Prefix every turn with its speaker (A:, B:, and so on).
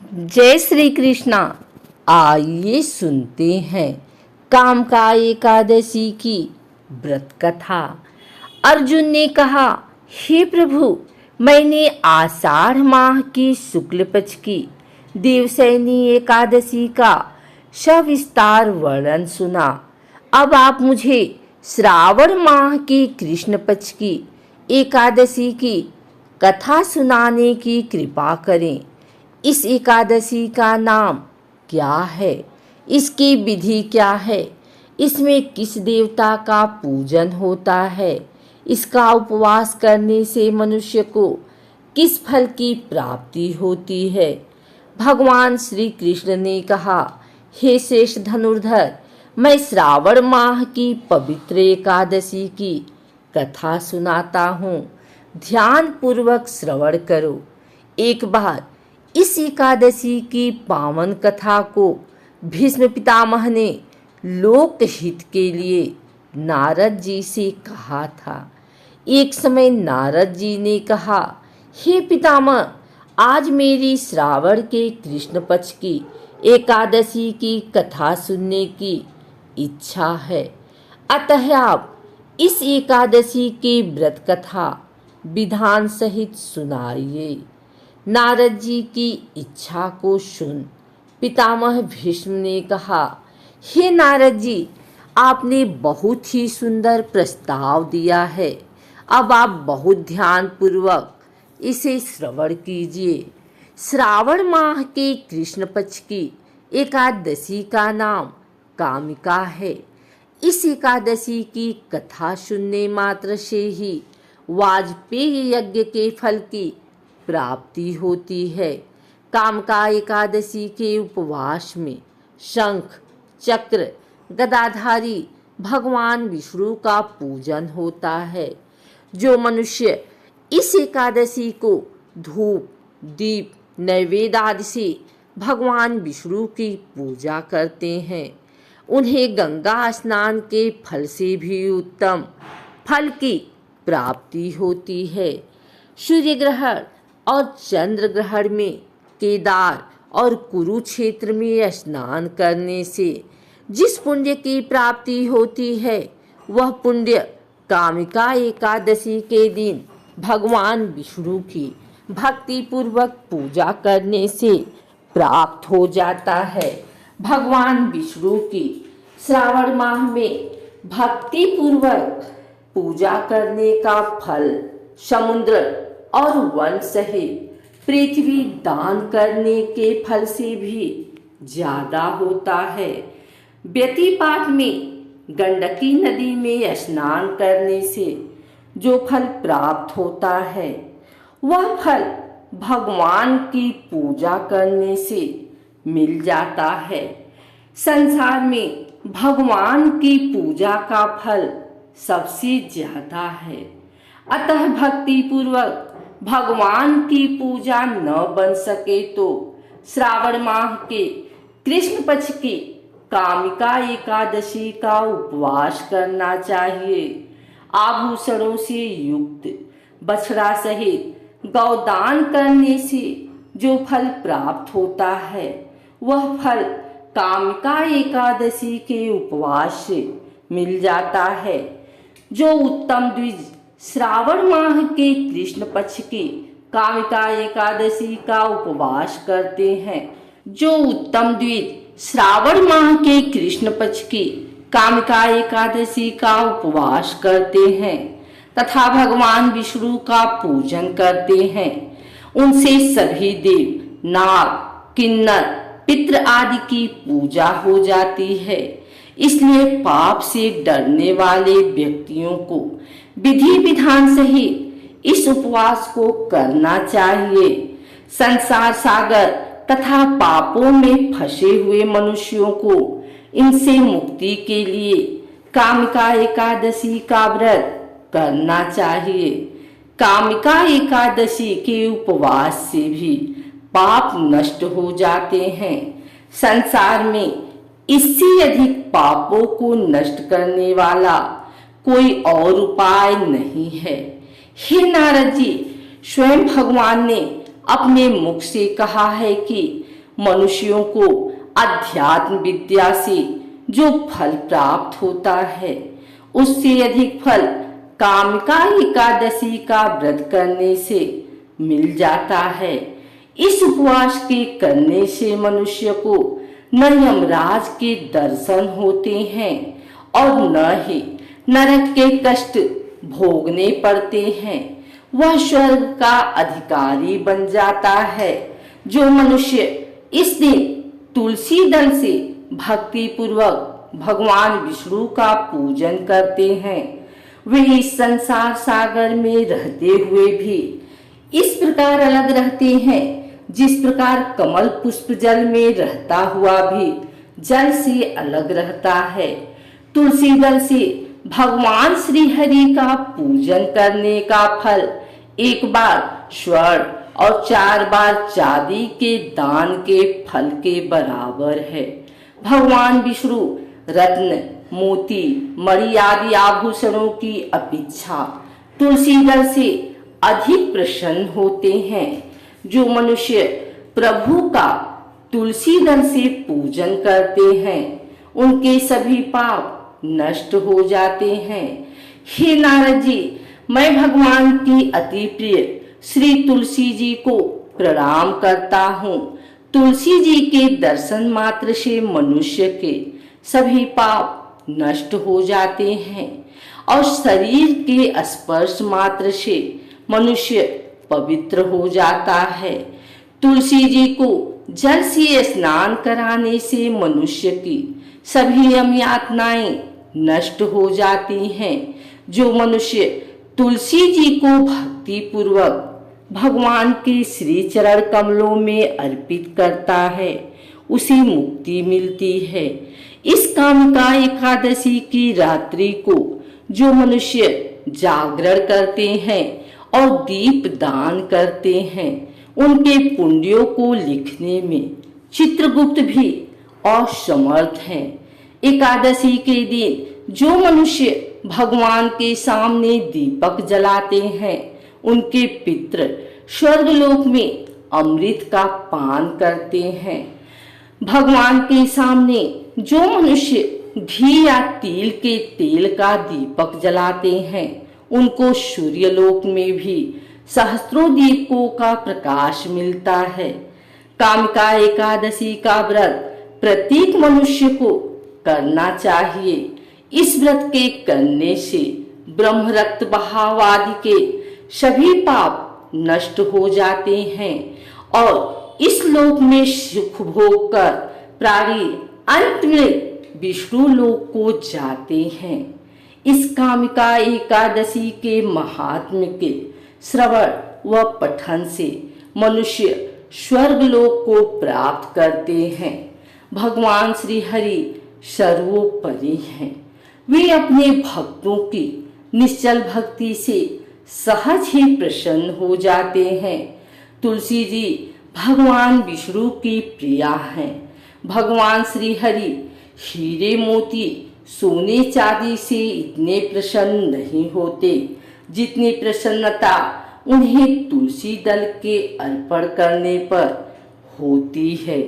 A: जय श्री कृष्णा। आइए सुनते हैं कामका एकादशी की व्रत कथा। अर्जुन ने कहा, हे प्रभु, मैंने आषाढ़ माह की शुक्ल पक्ष की देवशयनी एकादशी का सविस्तार वर्णन सुना। अब आप मुझे श्रावण माह की कृष्ण पक्ष की एकादशी की कथा सुनाने की कृपा करें। इस एकादशी का नाम क्या है? इसकी विधि क्या है? इसमें किस देवता का पूजन होता है? इसका उपवास करने से मनुष्य को किस फल की प्राप्ति होती है? भगवान श्री कृष्ण ने कहा, हे श्रेष्ठ धनुर्धर, मैं श्रावण माह की पवित्र एकादशी की कथा सुनाता हूँ। ध्यान पूर्वक श्रवण करो। एक बार इस एकादशी की पावन कथा को भीष्म पितामह ने लोक हित के लिए नारद जी से कहा था। एक समय नारद जी ने कहा, हे पितामह, आज मेरी श्रावण के कृष्ण पक्ष की एकादशी की कथा सुनने की इच्छा है, अतः आप इस एकादशी की व्रत कथा विधान सहित सुनाइए। नारद जी की इच्छा को सुन पितामह भीष्म ने कहा, हे नारद जी, आपने बहुत ही सुंदर प्रस्ताव दिया है। अब आप बहुत ध्यान पूर्वक इसे श्रवण कीजिए। श्रावण माह के कृष्ण पक्ष की एकादशी का नाम कामिका है। इस एकादशी की कथा सुनने मात्र से ही वाजपेयी यज्ञ के फल की प्राप्ति होती है। कामका एकादशी के उपवास में शंख, चक्र, गदाधारी भगवान विष्णु का पूजन होता है। जो मनुष्य इस एकादशी को धूप, दीप, नैवेद्य आदि से भगवान विष्णु की पूजा करते हैं, उन्हें गंगा स्नान के फल से भी उत्तम फल की प्राप्ति होती है। सूर्य ग्रहण और चंद्र ग्रहण में केदार और कुरुक्षेत्र में स्नान करने से जिस पुण्य की प्राप्ति होती है, वह पुण्य कामिका एकादशी के दिन भगवान विष्णु की भक्ति पूर्वक पूजा करने से प्राप्त हो जाता है। भगवान विष्णु की श्रावण माह में भक्ति पूर्वक पूजा करने का फल समुद्र और वन सहित पृथ्वी दान करने के फल से भी ज्यादा होता है। व्यतिपात में गंडकी नदी में स्नान करने से जो फल प्राप्त होता है, वह फल भगवान की पूजा करने से मिल जाता है। संसार में भगवान की पूजा का फल सबसे ज्यादा है, अतः भक्ति पूर्वक भगवान की पूजा न बन सके तो श्रावण माह के कृष्ण पक्ष की कामिका एकादशी का उपवास करना चाहिए। आभूषणों से युक्त बछड़ा सहित गौदान करने से जो फल प्राप्त होता है, वह फल कामिका एकादशी के उपवास से मिल जाता है। जो उत्तम द्विज श्रावण माह के कृष्ण पक्ष की कामिका एकादशी का उपवास करते हैं, जो उत्तम द्विज श्रावण माह के कृष्ण पक्ष की कामिका एकादशी का उपवास करते हैं तथा भगवान विष्णु का पूजन करते हैं, उनसे सभी देव, नाग, किन्नर, पितृ आदि की पूजा हो जाती है। इसलिए पाप से डरने वाले व्यक्तियों को विधि विधान सहित इस उपवास को करना चाहिए। संसार सागर तथा पापों में फंसे हुए मनुष्यों को इनसे मुक्ति के लिए कामिका एकादशी का व्रत करना चाहिए। कामिका एकादशी के उपवास से भी पाप नष्ट हो जाते हैं। संसार में इससे अधिक पापों को नष्ट करने वाला कोई और उपाय नहीं है। हे नारद जी, स्वयं भगवान ने अपने मुख से कहा है कि मनुष्यों को अध्यात्म विद्या से जो फल प्राप्त होता है उससे अधिक फल कामिका एकादशी का व्रत करने से मिल जाता है। इस उपवास के करने से मनुष्य को न यमराज के दर्शन होते हैं और न ही नरक के कष्ट भोगने पड़ते हैं। वह स्वर्ग का अधिकारी बन जाता है। जो मनुष्य इस दिन तुलसी दल से भक्ति पूर्वक भगवान विष्णु का पूजन करते हैं वे इस संसार सागर में रहते हुए भी इस प्रकार अलग रहते हैं जिस प्रकार कमल पुष्प जल में रहता हुआ भी जल से अलग रहता है। तुलसी दल से भगवान श्री हरि का पूजन करने का फल एक बार स्वर्ण और 4 बार चांदी के दान के फल के बराबर है। भगवान विष्णु रत्न मोती मणि आदि आभूषणों की अपेक्षा तुलसी दल से अधिक प्रसन्न होते हैं। जो मनुष्य प्रभु का तुलसी दल से पूजन करते हैं उनके सभी पाप नष्ट हो जाते हैं। हे नारद जी, मैं भगवान की अति प्रिय श्री तुलसी जी को प्रणाम करता हूँ। तुलसी जी के दर्शन मात्र से मनुष्य के सभी पाप नष्ट हो जाते हैं और शरीर के स्पर्श मात्र से मनुष्य पवित्र हो जाता है। तुलसी जी को जल से स्नान कराने से मनुष्य की सभी यातनाएं नष्ट हो जाती हैं। जो मनुष्य तुलसी जी को भक्ति पूर्वक भगवान के श्री चरण कमलों में अर्पित करता है उसे मुक्ति मिलती है। इस कामिका एकादशी की रात्रि को जो मनुष्य जागरण करते हैं और दीप दान करते हैं उनके पुण्यों को लिखने में चित्रगुप्त भी असमर्थ है। एकादशी के दिन जो मनुष्य भगवान के सामने दीपक जलाते हैं उनके पितृ स्वर्गलोक में अमृत का पान करते हैं। भगवान के सामने जो मनुष्य घी या तिल के तेल का दीपक जलाते हैं उनको सूर्यलोक में भी सहस्त्रों दीपों का प्रकाश मिलता है। कामिका एकादशी का व्रत प्रत्येक मनुष्य को करना चाहिए। इस व्रत के करने से ब्रह्म रक्त बहाव आदि के सभी पाप नष्ट हो जाते हैं और इस लोक में सुख भोग कर प्राणी अंत में विष्णु लोक को जाते हैं। इस कामिका एकादशी के महात्म्य के श्रवण व पठन से मनुष्य स्वर्ग लोक को प्राप्त करते हैं। भगवान श्री हरि सर्वोपरि हैं। वे अपने भक्तों की निश्चल भक्ति से सहज ही प्रसन्न हो जाते हैं। तुलसी जी भगवान विष्णु की प्रिया हैं। भगवान श्री हरि हीरे मोती सोने चांदी से इतने प्रसन्न नहीं होते जितनी प्रसन्नता उन्हें तुलसी दल के अर्पण करने पर होती है।